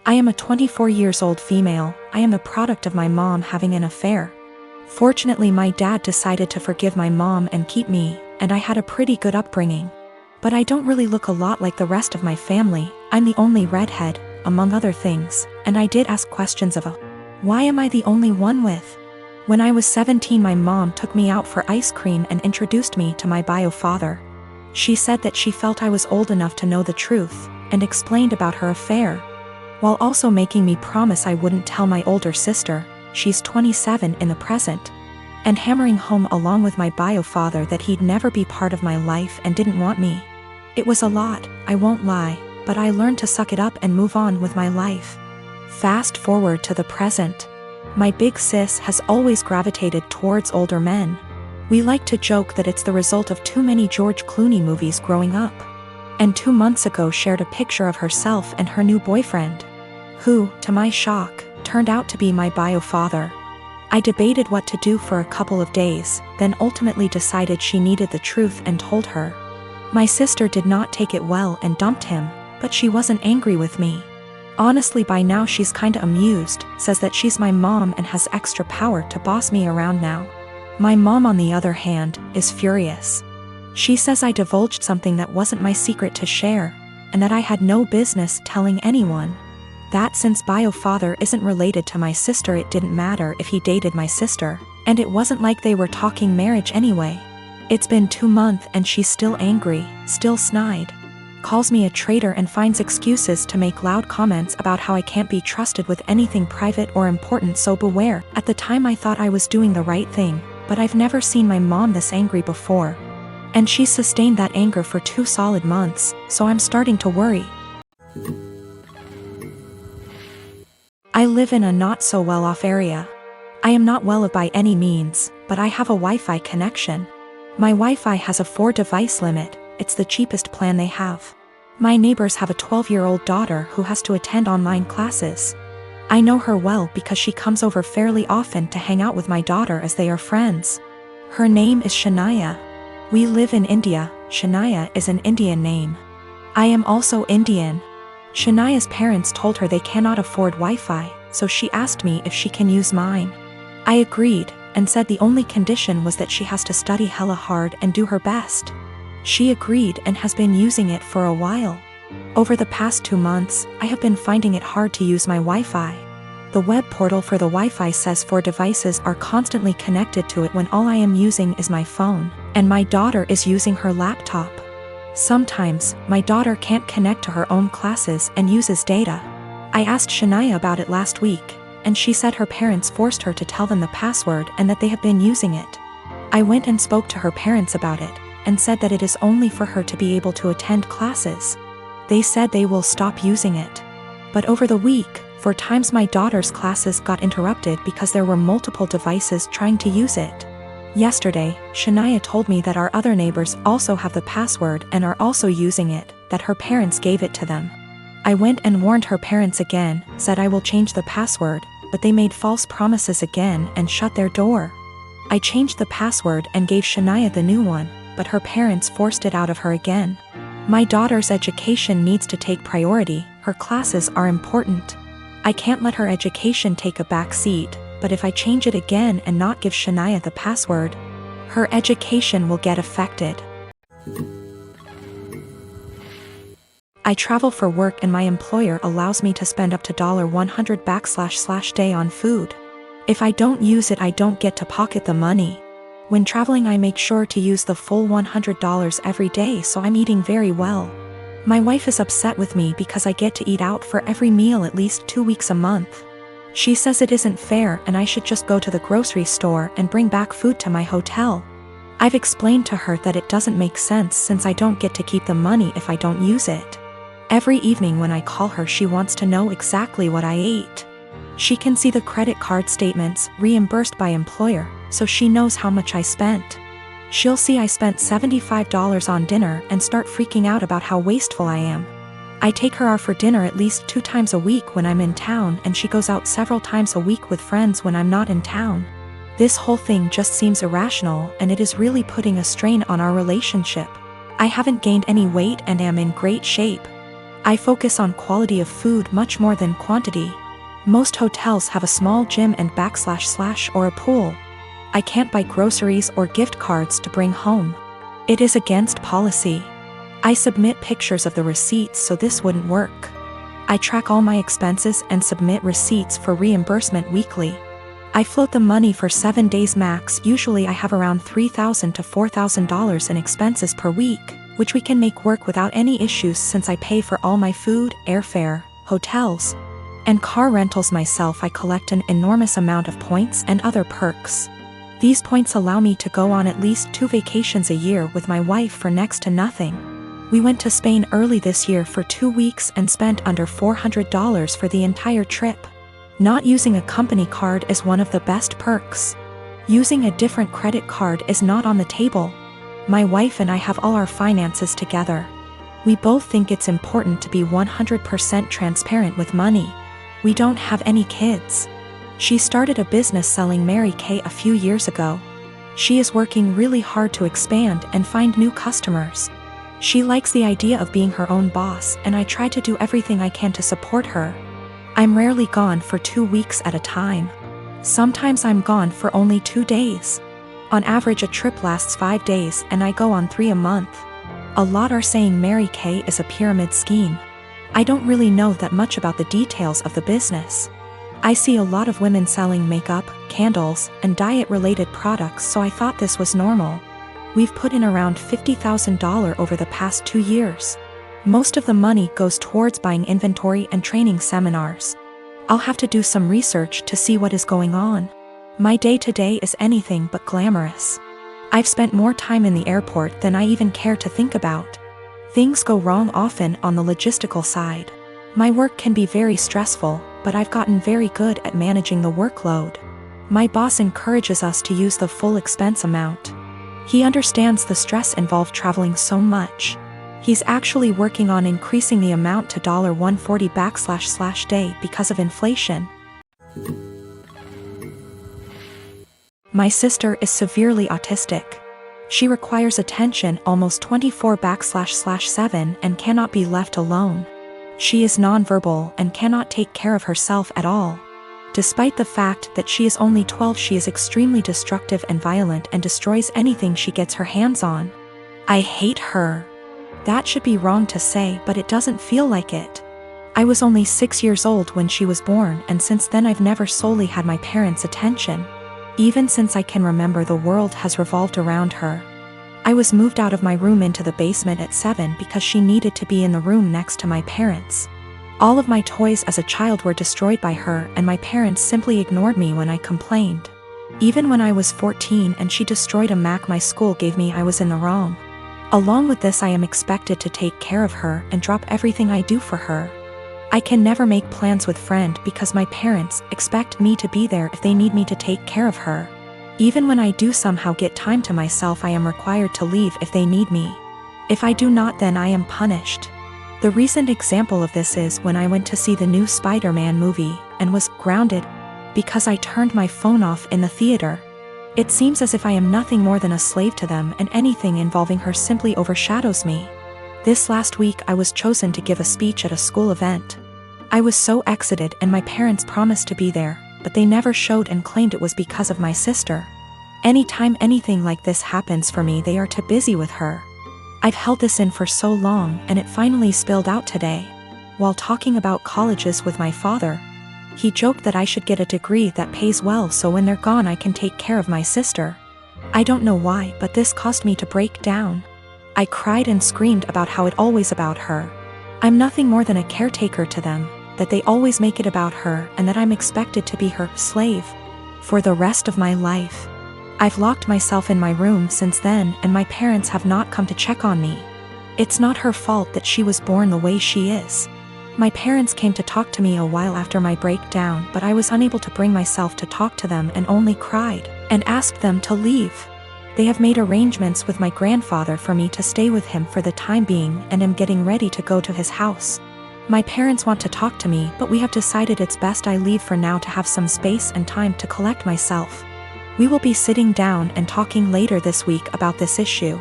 I am a 24 years old female. I am the product of my mom having an affair. Fortunately, my dad decided to forgive my mom and keep me, and I had a pretty good upbringing. But I don't really look a lot like the rest of my family. I'm the only redhead, among other things, and I did ask questions of why am I the only one with? When I was 17, my mom took me out for ice cream and introduced me to my bio father. She said that she felt I was old enough to know the truth, and explained about her affair, while also making me promise I wouldn't tell my older sister, she's 27 in the present, and hammering home along with my bio father that he'd never be part of my life and didn't want me. It was a lot, I won't lie, but I learned to suck it up and move on with my life. Fast forward to the present. My big sis has always gravitated towards older men. We like to joke that it's the result of too many George Clooney movies growing up. And 2 months ago shared a picture of herself and her new boyfriend, who, to my shock, turned out to be my bio father. I debated what to do for a couple of days, then ultimately decided she needed the truth and told her. My sister did not take it well and dumped him, but she wasn't angry with me. Honestly, by now she's kinda amused, says that she's my mom and has extra power to boss me around now. My mom, on the other hand, is furious. She says I divulged something that wasn't my secret to share, and that I had no business telling anyone. That since bio father isn't related to my sister, it didn't matter if he dated my sister, and it wasn't like they were talking marriage anyway. It's been 2 months and she's still angry, still snide. Calls me a traitor and finds excuses to make loud comments about how I can't be trusted with anything private or important, so beware. At the time I thought I was doing the right thing, but I've never seen my mom this angry before. And she's sustained that anger for 2 solid months, so I'm starting to worry. I live in a not so well-off area. I am not well by any means, but I have a Wi-Fi connection. My Wi-Fi has a 4-device limit. It's the cheapest plan they have. My neighbors have a 12-year-old daughter who has to attend online classes. I know her well because she comes over fairly often to hang out with my daughter as they are friends. Her name is Shania. We live in India. Shania is an Indian name. I am also Indian. Shania's parents told her they cannot afford Wi-Fi, so she asked me if she can use mine. I agreed, and said the only condition was that she has to study hella hard and do her best. She agreed and has been using it for a while. Over the past 2 months, I have been finding it hard to use my Wi-Fi. The web portal for the Wi-Fi says 4 devices are constantly connected to it when all I am using is my phone, and my daughter is using her laptop. Sometimes, my daughter can't connect to her own classes and uses data. I asked Shania about it last week, and she said her parents forced her to tell them the password and that they have been using it. I went and spoke to her parents about it, and said that it is only for her to be able to attend classes. They said they will stop using it. But over the week, 4 times my daughter's classes got interrupted because there were multiple devices trying to use it. Yesterday, Shania told me that our other neighbors also have the password and are also using it, that her parents gave it to them. I went and warned her parents again, said I will change the password, but they made false promises again and shut their door. I changed the password and gave Shania the new one, but her parents forced it out of her again. My daughter's education needs to take priority. Her classes are important. I can't let her education take a back seat, but if I change it again and not give Shania the password, her education will get affected. I travel for work and my employer allows me to spend up to $100 / day on food. If I don't use it, I don't get to pocket the money. When traveling, I make sure to use the full $100 every day, so I'm eating very well. My wife is upset with me because I get to eat out for every meal at least 2 weeks a month. She says it isn't fair and I should just go to the grocery store and bring back food to my hotel. I've explained to her that it doesn't make sense since I don't get to keep the money if I don't use it. Every evening when I call her, she wants to know exactly what I ate. She can see the credit card statements reimbursed by employer, so she knows how much I spent. She'll see I spent $75 on dinner and start freaking out about how wasteful I am. I take her out for dinner at least 2 times a week when I'm in town, and she goes out several times a week with friends when I'm not in town. This whole thing just seems irrational, and it is really putting a strain on our relationship. I haven't gained any weight and am in great shape. I focus on quality of food much more than quantity. Most hotels have a small gym and / or a pool. I can't buy groceries or gift cards to bring home. It is against policy. I submit pictures of the receipts, so this wouldn't work. I track all my expenses and submit receipts for reimbursement weekly. I float the money for 7 days max. Usually I have around $3,000 to $4,000 in expenses per week, which we can make work without any issues since I pay for all my food, airfare, hotels, and car rentals myself. I collect an enormous amount of points and other perks. These points allow me to go on at least 2 vacations a year with my wife for next to nothing. We went to Spain early this year for 2 weeks and spent under $400 for the entire trip. Not using a company card is one of the best perks. Using a different credit card is not on the table. My wife and I have all our finances together. We both think it's important to be 100% transparent with money. We don't have any kids. She started a business selling Mary Kay a few years ago. She is working really hard to expand and find new customers. She likes the idea of being her own boss, and I try to do everything I can to support her. I'm rarely gone for 2 weeks at a time. Sometimes I'm gone for only 2 days. On average, a trip lasts 5 days, and I go on 3 a month. A lot are saying Mary Kay is a pyramid scheme. I don't really know that much about the details of the business. I see a lot of women selling makeup, candles, and diet-related products, so I thought this was normal. We've put in around $50,000 over the past 2 years. Most of the money goes towards buying inventory and training seminars. I'll have to do some research to see what is going on. My day-to-day is anything but glamorous. I've spent more time in the airport than I even care to think about. Things go wrong often on the logistical side. My work can be very stressful, but I've gotten very good at managing the workload. My boss encourages us to use the full expense amount. He understands the stress involved traveling so much. He's actually working on increasing the amount to $140 day because of inflation. My sister is severely autistic. She requires attention almost 24/7 and cannot be left alone. She is nonverbal and cannot take care of herself at all. Despite the fact that she is only 12, she is extremely destructive and violent and destroys anything she gets her hands on. I hate her. That should be wrong to say, but it doesn't feel like it. I was only 6 years old when she was born, and since then I've never solely had my parents' attention. Even since I can remember, the world has revolved around her. I was moved out of my room into the basement at 7 because she needed to be in the room next to my parents. All of my toys as a child were destroyed by her, and my parents simply ignored me when I complained. Even when I was 14 and she destroyed a Mac my school gave me, I was in the wrong. Along with this, I am expected to take care of her and drop everything I do for her. I can never make plans with friend because my parents expect me to be there if they need me to take care of her. Even when I do somehow get time to myself, I am required to leave if they need me. If I do not, then I am punished. The recent example of this is when I went to see the new Spider-Man movie and was grounded because I turned my phone off in the theater. It seems as if I am nothing more than a slave to them, and anything involving her simply overshadows me. This last week I was chosen to give a speech at a school event. I was so excited, and my parents promised to be there, but they never showed and claimed it was because of my sister. Anytime anything like this happens for me, they are too busy with her. I've held this in for so long, and it finally spilled out today. While talking about colleges with my father, he joked that I should get a degree that pays well so when they're gone I can take care of my sister. I don't know why, but this caused me to break down. I cried and screamed about how it always about her. I'm nothing more than a caretaker to them, that they always make it about her, and that I'm expected to be her slave for the rest of my life. I've locked myself in my room since then, and my parents have not come to check on me. It's not her fault that she was born the way she is. My parents came to talk to me a while after my breakdown, but I was unable to bring myself to talk to them and only cried and asked them to leave. They have made arrangements with my grandfather for me to stay with him for the time being, and am getting ready to go to his house. My parents want to talk to me, but we have decided it's best I leave for now to have some space and time to collect myself. We will be sitting down and talking later this week about this issue.